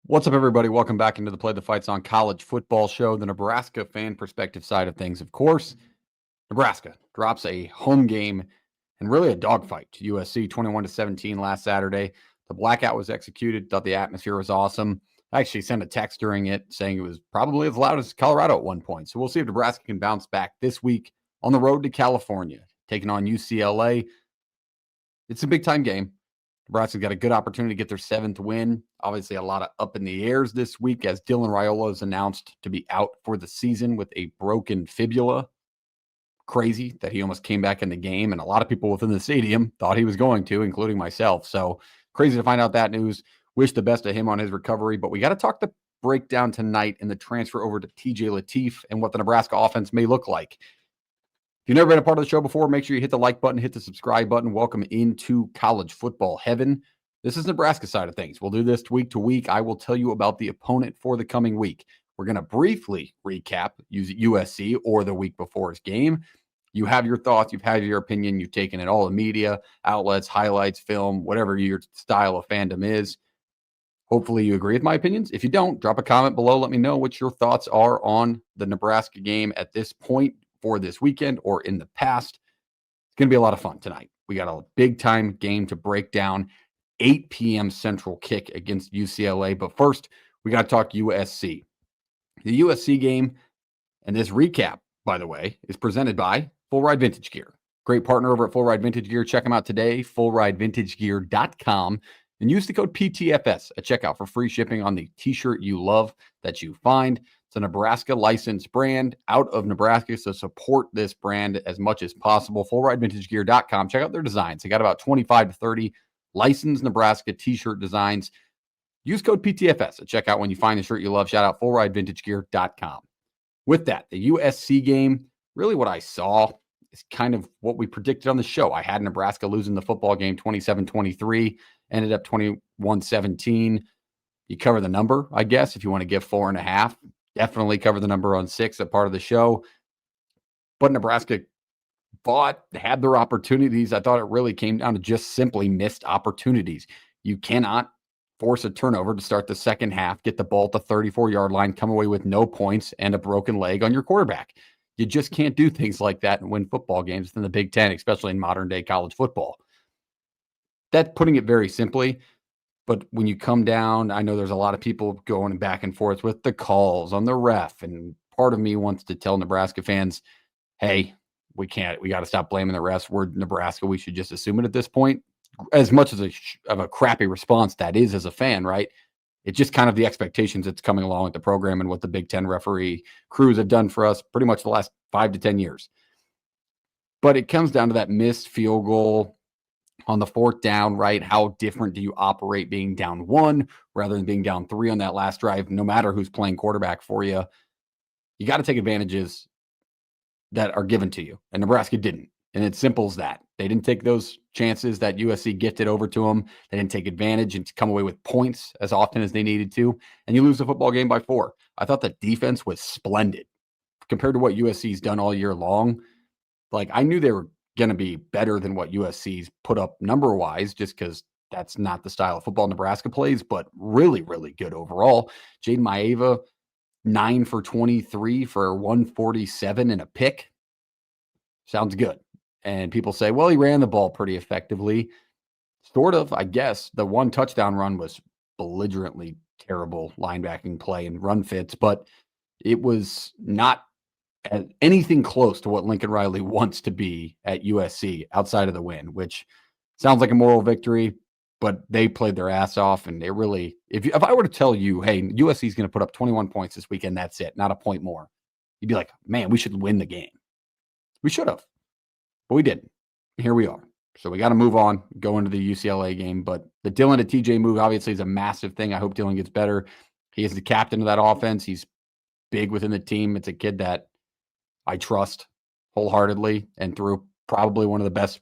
What's up, everybody? Welcome back into the Play the Fights on College Football Show, the Nebraska fan perspective side of things. Of course, Nebraska drops a home game and really a dogfight to USC 21-17 last Saturday. The blackout was executed. Thought the atmosphere was awesome. I actually sent a text during it saying it was probably as loud as Colorado at one point. So we'll see if Nebraska can bounce back this week on the road to California, taking on UCLA. It's a big-time game. Nebraska's got a good opportunity to get their 7th win. Obviously, a lot of up in the airs this week as Dylan Raiola is announced to be out for the season with a broken fibula. Crazy that he almost came back in the game, and a lot of people within the stadium thought he was going to, including myself. So crazy to find out that news. Wish the best of him on his recovery, but we got to talk the breakdown tonight in the transfer over to TJ Lateef and what the Nebraska offense may look like. If you've never been a part of the show before, make sure you hit the like button, hit the subscribe button. Welcome into college football heaven. This is Nebraska side of things. We'll do this week to week. I will tell you about the opponent for the coming week. We're going to briefly recap USC or the week before's game. You have your thoughts. You've had your opinion. You've taken it all the media, outlets, highlights, film, whatever your style of fandom is. Hopefully you agree with my opinions. If you don't, drop a comment below. Let me know what your thoughts are on the Nebraska game at this point for this weekend or in the past. It's going to be a lot of fun tonight. We got a big-time game to break down. 8 p.m. Central kick against UCLA. But first, we got to talk USC. The USC game and this recap, by the way, is presented by Full Ride Vintage Gear. Great partner over at Full Ride Vintage Gear. Check them out today, fullridevintagegear.com, and use the code PTFS at checkout for free shipping on the t-shirt you love that you find. It's a Nebraska licensed brand out of Nebraska, so support this brand as much as possible. FullRideVintageGear.com. Check out their designs. They got about 25 to 30 licensed Nebraska t-shirt designs. Use code PTFS at checkout when you find the shirt you love. Shout out FullRideVintageGear.com. With that, the USC game, really what I saw is kind of what we predicted on the show. I had Nebraska losing the football game 27-23, ended up 21-17. You cover the number, I guess, if you want to give 4.5. Definitely cover the number on 6, a part of the show. But Nebraska had their opportunities. I thought it really came down to just simply missed opportunities. You cannot force a turnover to start the second half, get the ball at the 34-yard line, come away with no points and a broken leg on your quarterback. You just can't do things like that and win football games in the Big Ten, especially in modern-day college football. That's putting it very simply. But when you come down, I know there's a lot of people going back and forth with the calls on the ref. And part of me wants to tell Nebraska fans, hey, we got to stop blaming the refs. We're Nebraska. We should just assume it at this point. As much as a crappy response that is as a fan, right? It's just kind of the expectations that's coming along with the program and what the Big Ten referee crews have done for us pretty much the last 5 to 10 years. But it comes down to that missed field goal on the 4th down, right? How different do you operate being down 1 rather than being down 3 on that last drive, no matter who's playing quarterback for you? You got to take advantages that are given to you, and Nebraska didn't. And it's simple as that. They didn't take those chances that USC gifted over to them. They didn't take advantage and come away with points as often as they needed to, and you lose the football game by 4. I thought the defense was splendid compared to what USC's done all year long. Like, I knew they were going to be better than what USC's put up number-wise, just because that's not the style of football Nebraska plays, but really, really good overall. Nyziah, 9 for 23 for 147 and a pick. Sounds good. And people say, well, he ran the ball pretty effectively. Sort of, I guess. The one touchdown run was belligerently terrible linebacking play and run fits, but it was not anything close to what Lincoln Riley wants to be at USC outside of the win, which sounds like a moral victory, but they played their ass off. And they really, if I were to tell you, hey, USC is going to put up 21 points this weekend, that's it, not a point more, you'd be like, man, we should win the game. We should have, but we didn't. Here we are. So we got to move on, go into the UCLA game. But the Dylan to TJ move obviously is a massive thing. I hope Dylan gets better. He is the captain of that offense. He's big within the team. It's a kid that I trust wholeheartedly and threw probably one of the best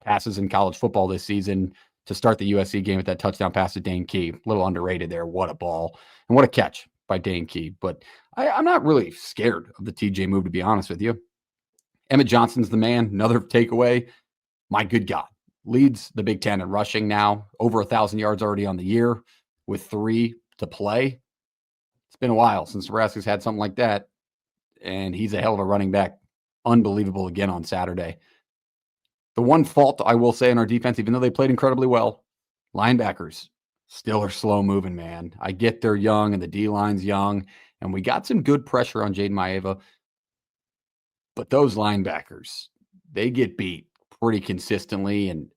passes in college football this season to start the USC game with that touchdown pass to Dane Key. A little underrated there. What a ball. And what a catch by Dane Key. But I'm not really scared of the TJ move, to be honest with you. Emmett Johnson's the man. Another takeaway. My good God. Leads the Big Ten in rushing now. Over 1,000 yards already on the year with 3 to play. It's been a while since Nebraska's had something like that, and he's a hell of a running back. Unbelievable again on Saturday. The one fault I will say in our defense, even though they played incredibly well, linebackers still are slow moving, man. I get they're young and the D-line's young, and we got some good pressure on Jaden Maeva, but those linebackers, they get beat pretty consistently, and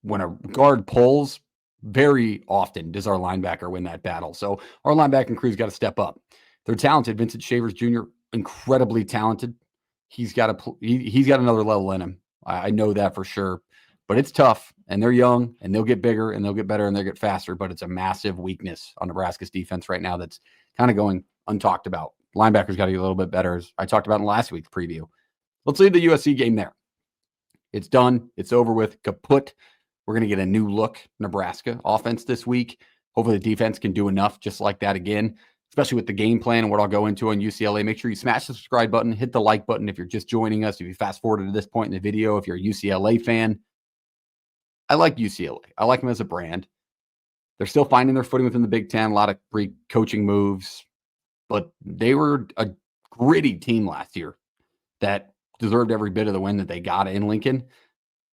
when a guard pulls, very often does our linebacker win that battle. So our linebacking crew's got to step up. They're talented. Vincent Shavers Jr., incredibly talented. He's got another level in him. I know that for sure. But it's tough, and they're young, and they'll get bigger, and they'll get better, and they'll get faster. But it's a massive weakness on Nebraska's defense right now that's kind of going untalked about. Linebackers got to get a little bit better, as I talked about in last week's preview. Let's leave the USC game there. It's done. It's over with. Kaput. We're going to get a new look Nebraska offense this week. Hopefully the defense can do enough just like that again, especially with the game plan and what I'll go into on UCLA. Make sure you smash the subscribe button, hit the like button if you're just joining us, if you fast forwarded to this point in the video, if you're a UCLA fan. I like UCLA. I like them as a brand. They're still finding their footing within the Big Ten, a lot of great coaching moves, but they were a gritty team last year that deserved every bit of the win that they got in Lincoln.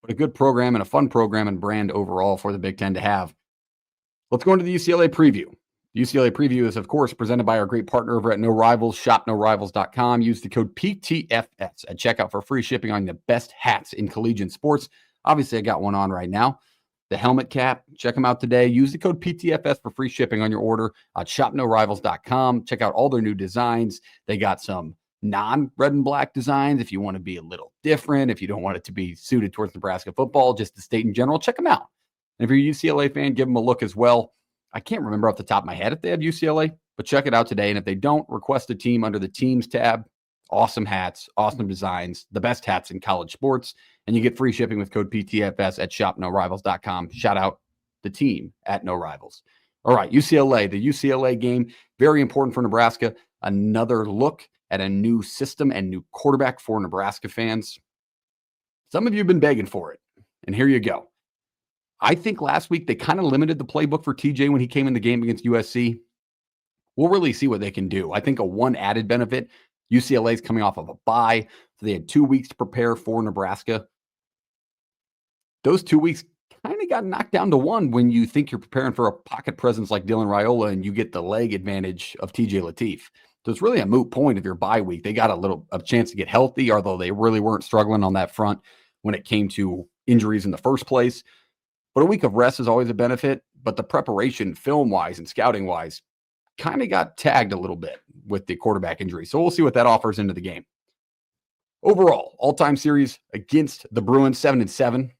But a good program and a fun program and brand overall for the Big Ten to have. Let's go into the UCLA preview. The UCLA preview is, of course, presented by our great partner over at No Rivals, shopnorivals.com. Use the code PTFS at checkout for free shipping on the best hats in collegiate sports. Obviously, I got one on right now. The helmet cap, check them out today. Use the code PTFS for free shipping on your order at shopnorivals.com. Check out all their new designs. They got some non-red and black designs if you want to be a little different, if you don't want it to be suited towards Nebraska football, just the state in general, check them out. And if you're a UCLA fan, give them a look as well. I can't remember off the top of my head if they have UCLA, but check it out today. And if they don't, request a team under the teams tab. Awesome hats, awesome designs, the best hats in college sports. And you get free shipping with code PTFS at shopnorivals.com. Shout out the team at No Rivals. All right, UCLA, the UCLA game, very important for Nebraska. Another look at a new system and new quarterback for Nebraska fans. Some of you have been begging for it, and here you go. I think last week they kind of limited the playbook for TJ when he came in the game against USC. We'll really see what they can do. I think a one added benefit, UCLA is coming off of a bye, so they had 2 weeks to prepare for Nebraska. Those 2 weeks kind of got knocked down to one when you think you're preparing for a pocket presence like Dylan Raiola and you get the leg advantage of TJ Lateef. So it's really a moot point of your bye week. They got a chance to get healthy, although they really weren't struggling on that front when it came to injuries in the first place. But a week of rest is always a benefit, but the preparation film-wise and scouting-wise kind of got tagged a little bit with the quarterback injury. So we'll see what that offers into the game. Overall, all-time series against the Bruins, 7-7.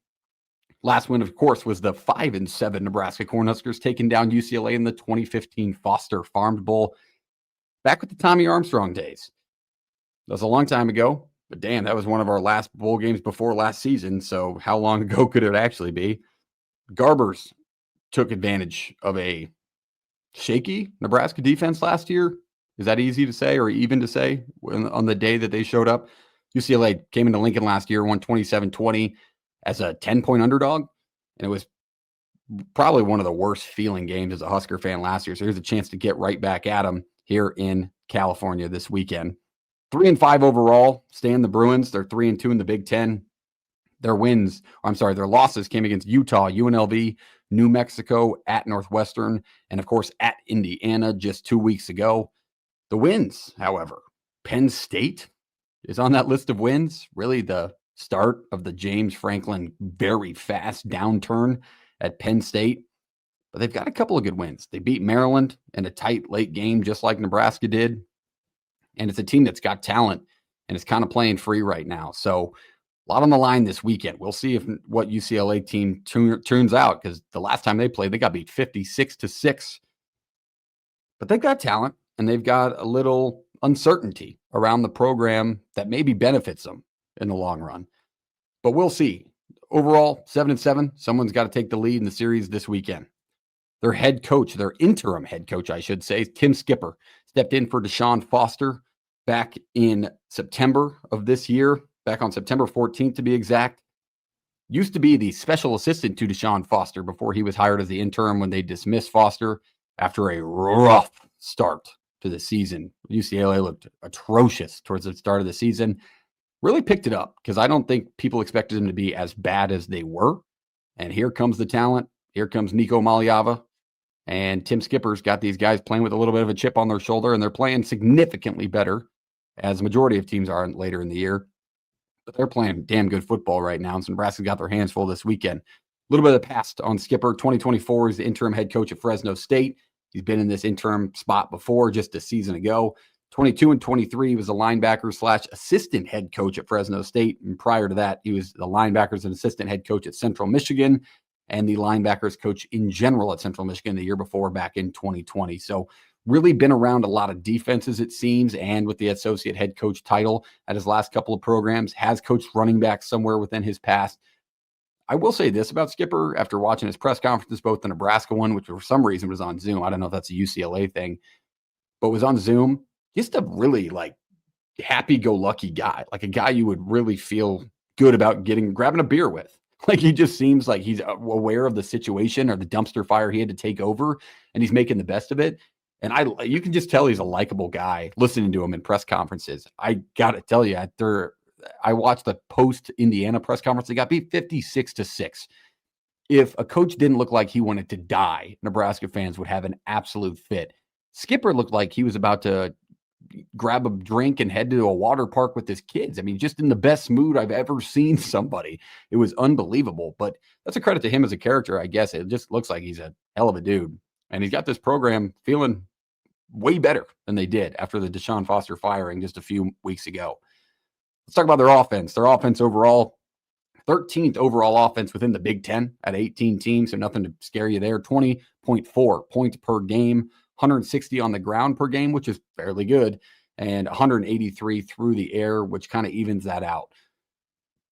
Last win, of course, was the 5-7 Nebraska Cornhuskers taking down UCLA in the 2015 Foster Farms Bowl. Back with the Tommy Armstrong days. That was a long time ago, but damn, that was one of our last bowl games before last season. So how long ago could it actually be? Garbers took advantage of a shaky Nebraska defense last year. Is that easy to say or even to say on the day that they showed up? UCLA came into Lincoln last year, won 27-20 as a 10-point underdog, and it was probably one of the worst feeling games as a Husker fan last year. So here's a chance to get right back at them here in California this weekend. 3-5 overall, stand the Bruins. They're 3-2 in the Big Ten. Their losses came against Utah, UNLV, New Mexico, at Northwestern, and of course at Indiana just 2 weeks ago. The wins, however, Penn State is on that list of wins. Really the start of the James Franklin very fast downturn at Penn State. But they've got a couple of good wins. They beat Maryland in a tight late game, just like Nebraska did. And it's a team that's got talent and is kind of playing free right now. So a lot on the line this weekend. We'll see what UCLA team turns out, because the last time they played, they got beat 56-6. But they've got talent, and they've got a little uncertainty around the program that maybe benefits them in the long run. But we'll see. Overall, 7-7. Someone's got to take the lead in the series this weekend. Their interim head coach, I should say, Tim Skipper, stepped in for Deshaun Foster back in September of this year, back on September 14th to be exact. Used to be the special assistant to Deshaun Foster before he was hired as the interim when they dismissed Foster. after a rough start to the season. UCLA looked atrocious towards the start of the season. Really picked it up because I don't think people expected them to be as bad as they were. And here comes the talent. Here comes Nico Maliava. And Tim Skipper's got these guys playing with a little bit of a chip on their shoulder, and they're playing significantly better, as the majority of teams are later in the year. But they're playing damn good football right now. And so Nebraska's got their hands full this weekend. A little bit of the past on Skipper. 2024 is the interim head coach at Fresno State. He's been in this interim spot before, just a season ago. 22 and 23 was a linebacker / assistant head coach at Fresno State. And prior to that, he was the linebackers and assistant head coach at Central Michigan and the linebackers coach in general at Central Michigan the year before, back in 2020. So really been around a lot of defenses, it seems, and with the associate head coach title at his last couple of programs, has coached running backs somewhere within his past. I will say this about Skipper after watching his press conferences, both the Nebraska one, which for some reason was on Zoom. I don't know if that's a UCLA thing, but was on Zoom. Just a really happy-go-lucky guy, like a guy you would really feel good about grabbing a beer with. Like, he just seems like he's aware of the situation or the dumpster fire he had to take over, and he's making the best of it. And you can just tell he's a likable guy listening to him in press conferences. I got to tell you, I watched the post-Indiana press conference. They got beat 56-6. If a coach didn't look like he wanted to die, Nebraska fans would have an absolute fit. Skipper looked like he was about to grab a drink and head to a water park with his kids. I mean, just in the best mood I've ever seen somebody. It was unbelievable, but that's a credit to him as a character, I guess. It just looks like he's a hell of a dude. And he's got this program feeling way better than they did after the Deshaun Foster firing just a few weeks ago. Let's talk about their offense. Their offense overall, 13th overall offense within the Big Ten at 18 teams, so nothing to scare you there. 20.4 points per game, 160 on the ground per game, which is fairly good, and 183 through the air, which kind of evens that out.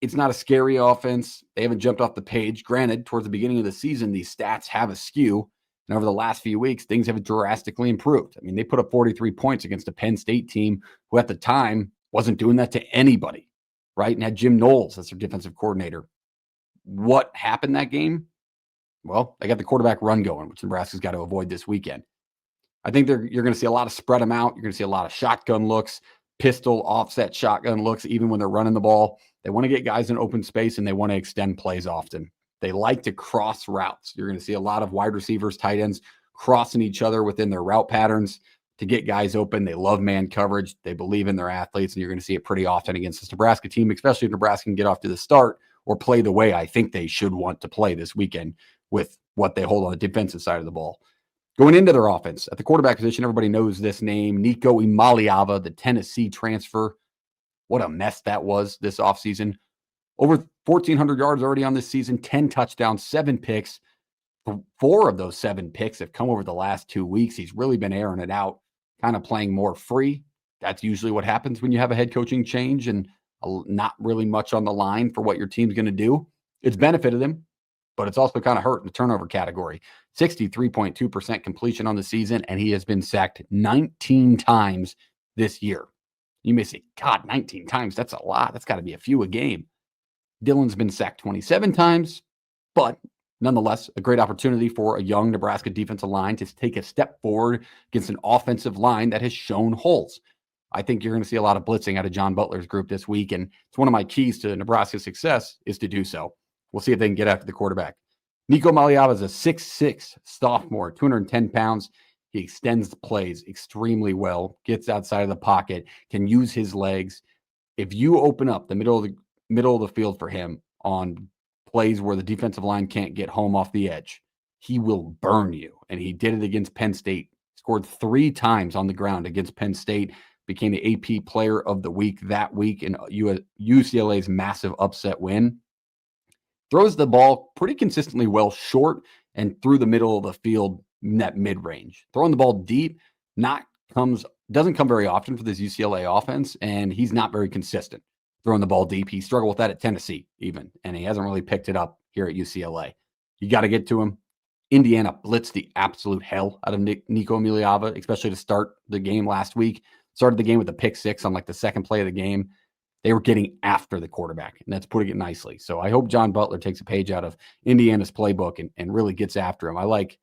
It's not a scary offense. They haven't jumped off the page. Granted, towards the beginning of the season, these stats have a skew, and over the last few weeks, things have drastically improved. I mean, they put up 43 points against a Penn State team who at the time wasn't doing that to anybody, right? And had Jim Knowles as their defensive coordinator. What happened that game? Well, they got the quarterback run going, which Nebraska's got to avoid this weekend. I think you're going to see a lot of spread them out. You're going to see a lot of shotgun looks, pistol offset shotgun looks, even when they're running the ball. They want to get guys in open space, and they want to extend plays often. They like to cross routes. You're going to see a lot of wide receivers, tight ends crossing each other within their route patterns to get guys open. They love man coverage. They believe in their athletes, and you're going to see it pretty often against this Nebraska team, especially if Nebraska can get off to the start or play the way I think they should want to play this weekend with what they hold on the defensive side of the ball. Going into their offense, at the quarterback position, everybody knows this name, Nico Maliava, the Tennessee transfer. What a mess that was this offseason. Over 1,400 yards already on this season, 10 touchdowns, 7 picks. 4 of those 7 picks have come over the last 2 weeks. He's really been airing it out, kind of playing more free. That's usually what happens when you have a head coaching change and not really much on the line for what your team's going to do. It's benefited him, but it's also kind of hurt in the turnover category. 63.2% completion on the season, and he has been sacked 19 times this year. You may say, God, 19 times, that's a lot. That's got to be a few a game. Dylan's been sacked 27 times, but nonetheless, a great opportunity for a young Nebraska defensive line to take a step forward against an offensive line that has shown holes. I think you're going to see a lot of blitzing out of John Butler's group this week, and it's one of my keys to Nebraska's success is to do so. We'll see if they can get after the quarterback. Nico Maliava is a 6'6" sophomore, 210 pounds. He extends the plays extremely well, gets outside of the pocket, can use his legs. If you open up the middle of the field for him on plays where the defensive line can't get home off the edge, he will burn you. And he did it against Penn State. Scored 3 times on the ground against Penn State. Became the AP Player of the Week that week in UCLA's massive upset win. Throws the ball pretty consistently well short and through the middle of the field in that mid-range. Throwing the ball deep doesn't come very often for this UCLA offense, and he's not very consistent throwing the ball deep. He struggled with that at Tennessee even, and he hasn't really picked it up here at UCLA. You got to get to him. Indiana blitzed the absolute hell out of Nico Maliava, especially to start the game last week. Started the game with a pick 6 on the second play of the game. They were getting after the quarterback, and that's putting it nicely. So I hope John Butler takes a page out of Indiana's playbook and really gets after him. I like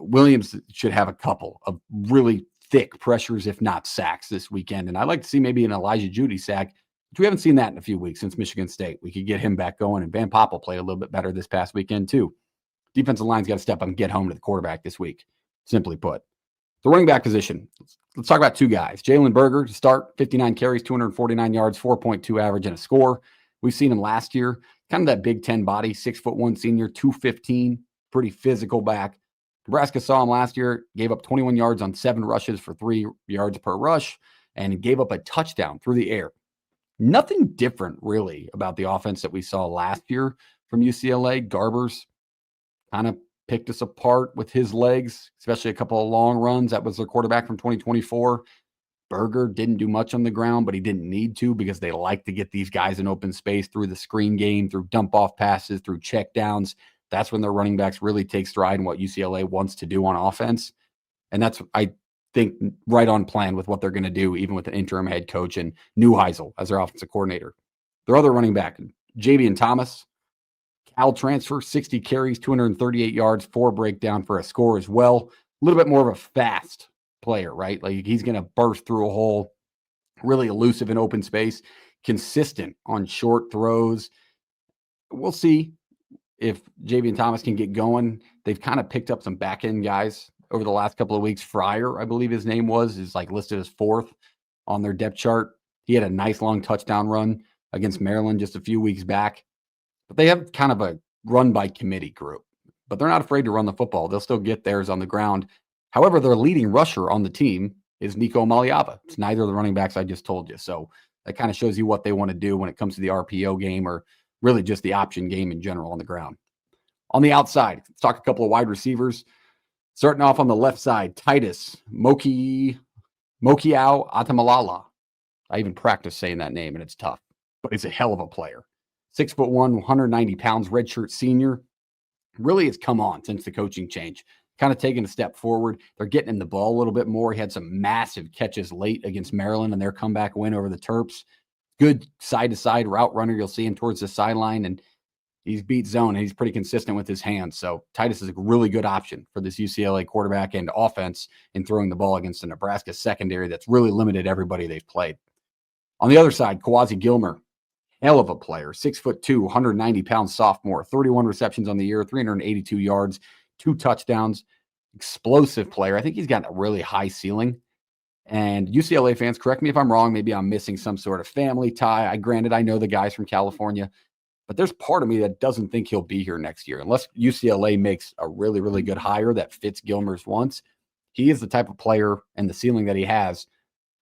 Williams should have a couple of really thick pressures, if not sacks, this weekend. And I'd like to see maybe an Elijah Judy sack, which we haven't seen that in a few weeks since Michigan State. We could get him back going. And Van Poppel played a little bit better this past weekend, too. Defensive line's got to step up and get home to the quarterback this week, simply put. The running back position. Let's talk about two guys. Jalen Berger to start, 59 carries, 249 yards, 4.2 average, and a score. We've seen him last year. Kind of that Big Ten body, 6'1" senior, 215, pretty physical back. Nebraska saw him last year, gave up 21 yards on 7 rushes for 3 yards per rush, and gave up a touchdown through the air. Nothing different, really, about the offense that we saw last year from UCLA. Garbers kind of picked us apart with his legs, especially a couple of long runs. That was their quarterback from 2024. Berger didn't do much on the ground, but he didn't need to because they like to get these guys in open space through the screen game, through dump-off passes, through check downs. That's when their running backs really take stride in what UCLA wants to do on offense. And that's, I think, right on plan with what they're going to do, even with an interim head coach and Neuheisel as their offensive coordinator. Their other running back, Javian Thomas, Cal transfer, 60 carries, 238 yards, 4 breakdown for a score as well. A little bit more of a fast player, right? Like he's going to burst through a hole, really elusive in open space, consistent on short throws. We'll see if Javian Thomas can get going. They've kind of picked up some back end guys over the last couple of weeks. Fryer, I believe his name is like listed as 4th on their depth chart. He had a nice long touchdown run against Maryland just a few weeks back. But they have kind of a run by committee group, but they're not afraid to run the football. They'll still get theirs on the ground. However, their leading rusher on the team is Nico Maliava. It's neither of the running backs I just told you. So that kind of shows you what they want to do when it comes to the RPO game, or really just the option game in general on the ground. On the outside, let's talk a couple of wide receivers. Starting off on the left side, Titus Mokiao Atamalala. I even practiced saying that name, and it's tough, but he's a hell of a player. 6'1", 190 pounds, redshirt senior. Really has come on since the coaching change. Kind of taking a step forward. They're getting him the ball a little bit more. He had some massive catches late against Maryland in their comeback win over the Terps. Good side-to-side route runner. You'll see him towards the sideline, and he's beat zone, and he's pretty consistent with his hands. So Titus is a really good option for this UCLA quarterback and offense in throwing the ball against the Nebraska secondary that's really limited everybody they've played. On the other side, Kawazi Gilmer, hell of a player, 6'2", 190 pounds sophomore, 31 receptions on the year, 382 yards, 2 touchdowns, explosive player. I think he's got a really high ceiling. And UCLA fans, correct me if I'm wrong. Maybe I'm missing some sort of family tie. Granted, I know the guys from California, but there's part of me that doesn't think he'll be here next year unless UCLA makes a really, really good hire that fits Gilmer's wants. He is the type of player and the ceiling that he has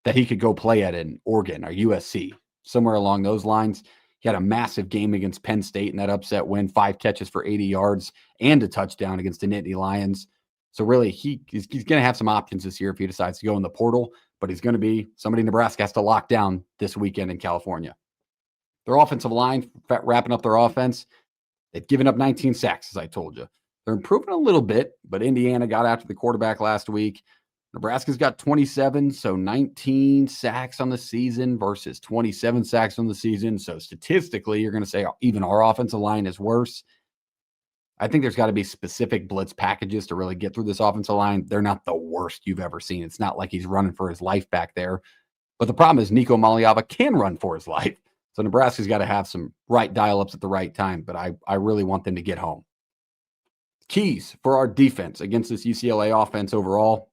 that he could go play at in Oregon or USC, somewhere along those lines. He had a massive game against Penn State in that upset win, 5 catches for 80 yards and a touchdown against the Nittany Lions. So really, he's going to have some options this year if he decides to go in the portal, but he's going to be somebody Nebraska has to lock down this weekend in California. Their offensive line, wrapping up their offense, they've given up 19 sacks, as I told you. They're improving a little bit, but Indiana got after the quarterback last week. Nebraska's got 27, so 19 sacks on the season versus 27 sacks on the season. So statistically, you're going to say even our offensive line is worse. I think there's got to be specific blitz packages to really get through this offensive line. They're not the worst you've ever seen. It's not like he's running for his life back there. But the problem is Nico Maliava can run for his life. So Nebraska's got to have some right dial-ups at the right time, but I really want them to get home. Keys for our defense against this UCLA offense overall.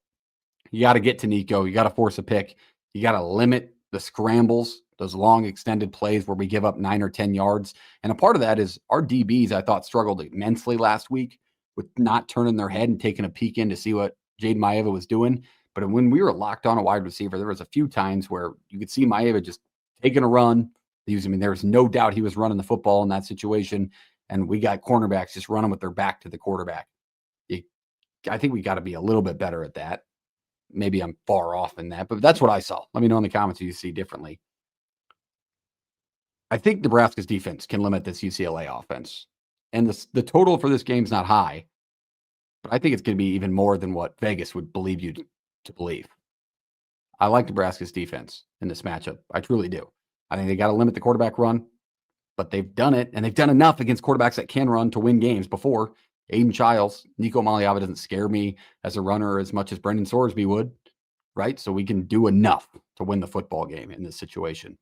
You got to get to Nico. You got to force a pick. You got to limit the scrambles, those long extended plays where we give up 9 or 10 yards. And a part of that is our DBs, I thought, struggled immensely last week with not turning their head and taking a peek in to see what Jade Maeva was doing. But when we were locked on a wide receiver, there was a few times where you could see Maeva just taking a run. There was no doubt he was running the football in that situation. And we got cornerbacks just running with their back to the quarterback. I think we got to be a little bit better at that. Maybe I'm far off in that, but that's what I saw. Let me know in the comments if you see differently. I think Nebraska's defense can limit this UCLA offense. And the total for this game is not high, but I think it's going to be even more than what Vegas would believe you to believe. I like Nebraska's defense in this matchup. I truly do. I think they got to limit the quarterback run, but they've done it, and they've done enough against quarterbacks that can run to win games before. Aiden Childs, Nico Maliava doesn't scare me as a runner as much as Brendan Sorsby would, right? So we can do enough to win the football game in this situation.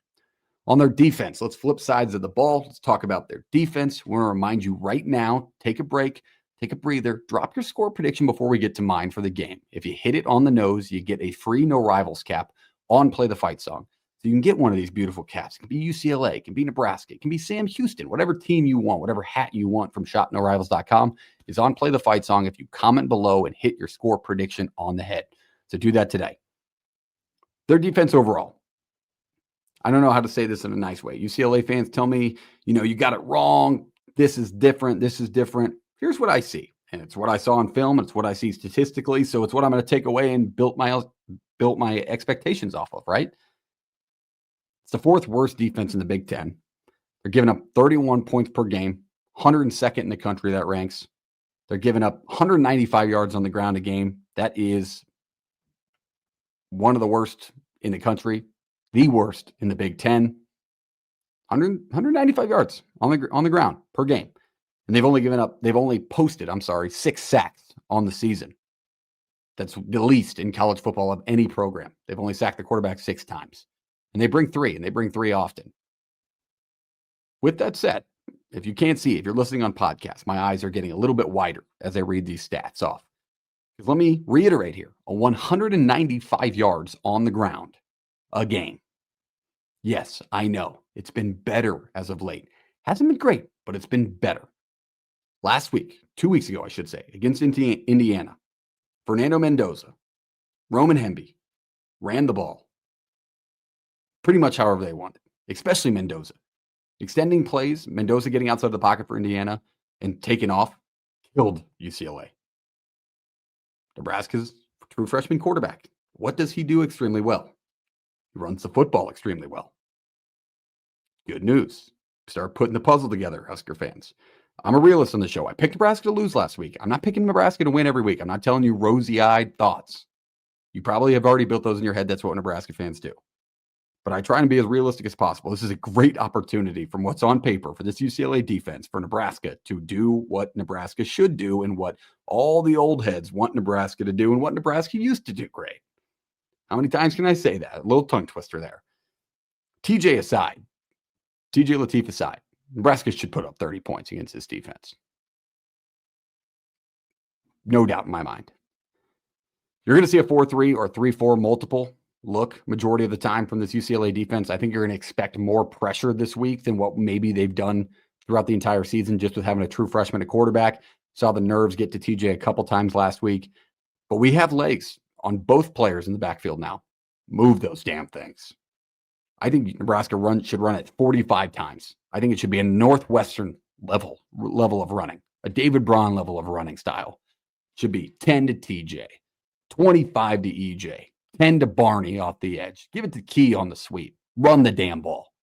On their defense, let's flip sides of the ball. Let's talk about their defense. We want to remind you right now, take a break, take a breather, drop your score prediction before we get to mine for the game. If you hit it on the nose, you get a free No Rivals cap on Play the Fight Song. So you can get one of these beautiful caps. It can be UCLA, it can be Nebraska, it can be Sam Houston, whatever team you want, whatever hat you want from shopnorivals.com is on Play the Fight Song if you comment below and hit your score prediction on the head. So do that today. Their defense overall. I don't know how to say this in a nice way. UCLA fans tell me, you got it wrong. This is different. This is different. Here's what I see. And it's what I saw on film. It's what I see statistically. So it's what I'm going to take away and built my expectations off of, right? It's the fourth worst defense in the Big Ten. They're giving up 31 points per game, 102nd in the country that ranks. They're giving up 195 yards on the ground a game. That is one of the worst in the country, the worst in the Big Ten. 195 yards on the ground per game. And they've only posted 6 sacks on the season. That's the least in college football of any program. They've only sacked the quarterback 6 times. And they bring 3 often. With that said, if you can't see, if you're listening on podcasts, my eyes are getting a little bit wider as I read these stats off. Because let me reiterate here, a 195 yards on the ground a game. Yes, I know. It's been better as of late. Hasn't been great, but it's been better. Last week, 2 weeks ago, I should say, against Indiana, Fernando Mendoza, Roman Hemby ran the ball pretty much however they wanted, especially Mendoza. Extending plays, Mendoza getting outside the pocket for Indiana and taking off, killed UCLA. Nebraska's true freshman quarterback. What does he do extremely well? He runs the football extremely well. Good news. Start putting the puzzle together, Husker fans. I'm a realist on the show. I picked Nebraska to lose last week. I'm not picking Nebraska to win every week. I'm not telling you rosy-eyed thoughts. You probably have already built those in your head. That's what Nebraska fans do. But I try and be as realistic as possible. This is a great opportunity from what's on paper for this UCLA defense for Nebraska to do what Nebraska should do and what all the old heads want Nebraska to do and what Nebraska used to do great. How many times can I say that? A little tongue twister there. TJ Lateef aside, Nebraska should put up 30 points against this defense. No doubt in my mind. You're going to see a 4-3 or 3-4 multiple look majority of the time from this UCLA defense. I think you're going to expect more pressure this week than what maybe they've done throughout the entire season just with having a true freshman at quarterback. Saw the nerves get to TJ a couple times last week. But we have legs on both players in the backfield now. Move those damn things. I think Nebraska should run it 45 times. I think it should be a Northwestern level of running, a David Braun level of running style. Should be 10 to TJ, 25 to EJ, 10 to Barney off the edge. Give it to Key on the sweep. Run the damn ball.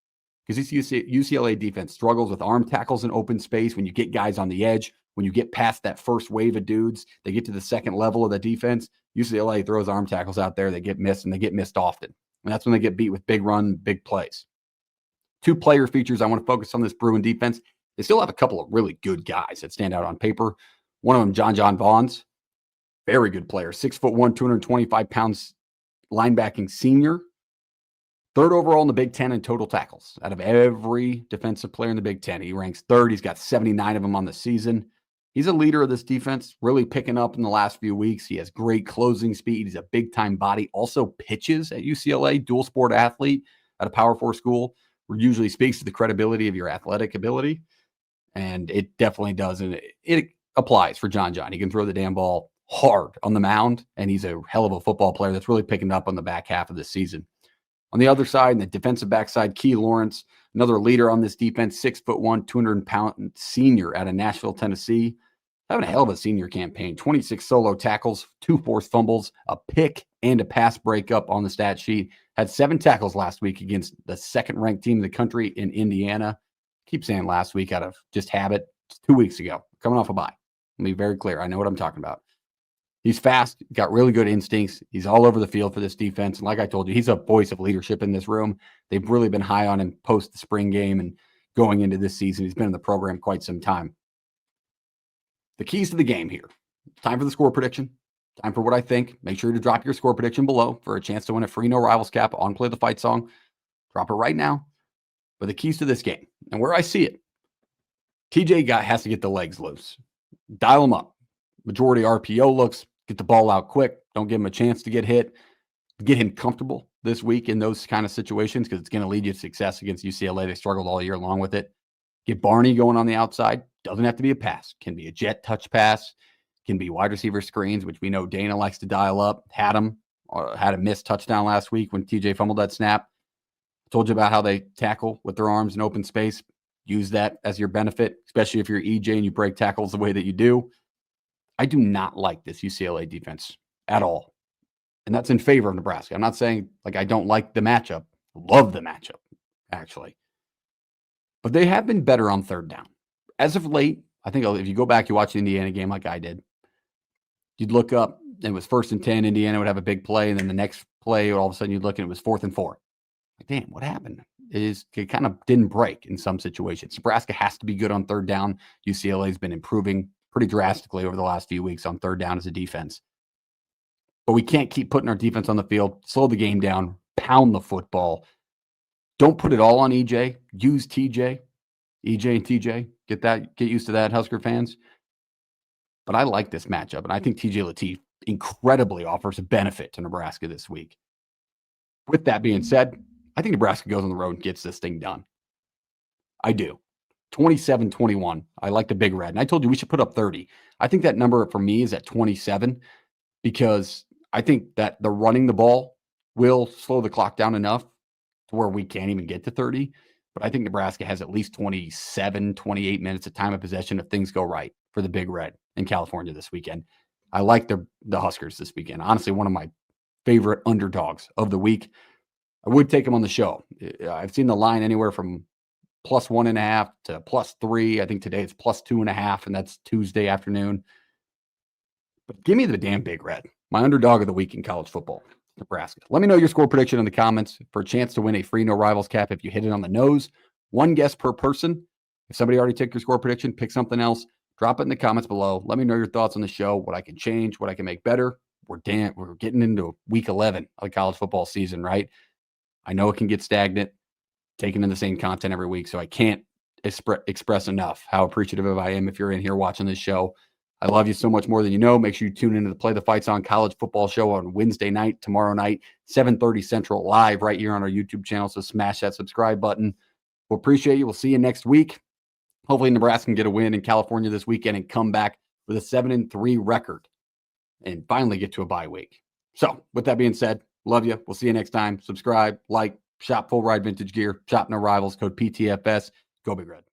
Because this UCLA defense struggles with arm tackles in open space when you get guys on the edge. When you get past that first wave of dudes, they get to the second level of the defense. UCLA throws arm tackles out there. They get missed, and they get missed often. And that's when they get beat with big run, big plays. 2 player features I want to focus on this Bruin defense. They still have a couple of really good guys that stand out on paper. One of them, John Vaughns, very good player, 6'1", 225 pounds, linebacking senior. 3rd overall in the Big Ten in total tackles out of every defensive player in the Big Ten. He ranks 3rd. He's got 79 of them on the season. He's a leader of this defense, really picking up in the last few weeks. He has great closing speed. He's a big-time body. Also pitches at UCLA, dual sport athlete at a Power 4 school, which usually speaks to the credibility of your athletic ability. And it definitely does. And it applies for John. He can throw the damn ball hard on the mound, and he's a hell of a football player that's really picking up on the back half of the season. On the other side, in the defensive backside, Key Lawrence, another leader on this defense, 6'1", 200-pound senior out of Nashville, Tennessee. Having a hell of a senior campaign. 26 solo tackles, 2 forced fumbles, a pick, and a pass breakup on the stat sheet. Had 7 tackles last week against the second-ranked team in the country in Indiana. Keep saying last week out of just habit. It's 2 weeks ago. Coming off a bye. Let me be very clear. I know what I'm talking about. He's fast, got really good instincts. He's all over the field for this defense. And like I told you, he's a voice of leadership in this room. They've really been high on him post the spring game and going into this season. He's been in the program quite some time. The keys to the game here. Time for the score prediction. Time for what I think. Make sure to drop your score prediction below for a chance to win a free No Rivals cap on Play the Fight song. Drop it right now. But the keys to this game and where I see it, TJ has to get the legs loose. Dial him up. Majority RPO looks. Get the ball out quick. Don't give him a chance to get hit. Get him comfortable this week in those kind of situations because it's going to lead you to success against UCLA. They struggled all year long with it. Get Barney going on the outside. Doesn't have to be a pass. Can be a jet touch pass. Can be wide receiver screens, which we know Dana likes to dial up. Had a missed touchdown last week when TJ fumbled that snap. Told you about how they tackle with their arms in open space. Use that as your benefit, especially if you're EJ and you break tackles the way that you do. I do not like this UCLA defense at all. And that's in favor of Nebraska. I'm not saying like I don't like the matchup. Love the matchup, actually. But they have been better on third down. As of late, I think if you go back, you watch the Indiana game like I did, you'd look up, and it was 1st and 10, Indiana would have a big play, and then the next play, all of a sudden you'd look and it was 4th and 4. Like, damn, what happened? It kind of didn't break in some situations. Nebraska has to be good on third down. UCLA has been improving pretty drastically over the last few weeks on third down as a defense. But we can't keep putting our defense on the field, slow the game down, pound the football. Don't put it all on EJ. Use TJ. EJ and TJ. Get used to that, Husker fans. But I like this matchup, and I think TJ Lateef incredibly offers a benefit to Nebraska this week. With that being said, I think Nebraska goes on the road and gets this thing done. I do. 27-21. I like the Big Red. And I told you we should put up 30. I think that number for me is at 27 because I think that the running the ball will slow the clock down enough to where we can't even get to 30. But I think Nebraska has at least 27, 28 minutes of time of possession if things go right for the Big Red in California this weekend. I like the Huskers this weekend. Honestly, one of my favorite underdogs of the week. I would take them on the show. I've seen the line anywhere from +1.5 to +3. I think today it's +2.5, and that's Tuesday afternoon. But give me the damn Big Red. My underdog of the week in college football, Nebraska. Let me know your score prediction in the comments for a chance to win a free No Rivals cap if you hit it on the nose. One guess per person. If somebody already took your score prediction, pick something else. Drop it in the comments below. Let me know your thoughts on the show, what I can change, what I can make better. We're getting into week 11 of the college football season, right? I know it can get stagnant, taking in the same content every week, so I can't express enough how appreciative I am if you're in here watching this show. I love you so much more than you know. Make sure you tune into the Play the Fights on College Football show on Wednesday night, tomorrow night, 7:30 Central, live right here on our YouTube channel, so smash that subscribe button. We'll appreciate you. We'll see you next week. Hopefully Nebraska can get a win in California this weekend and come back with a 7-3 record and finally get to a bye week. So with that being said, love you. We'll see you next time. Subscribe, like, shop Full Ride Vintage Gear, shop No Rivals, code PTFS. Go Big Red.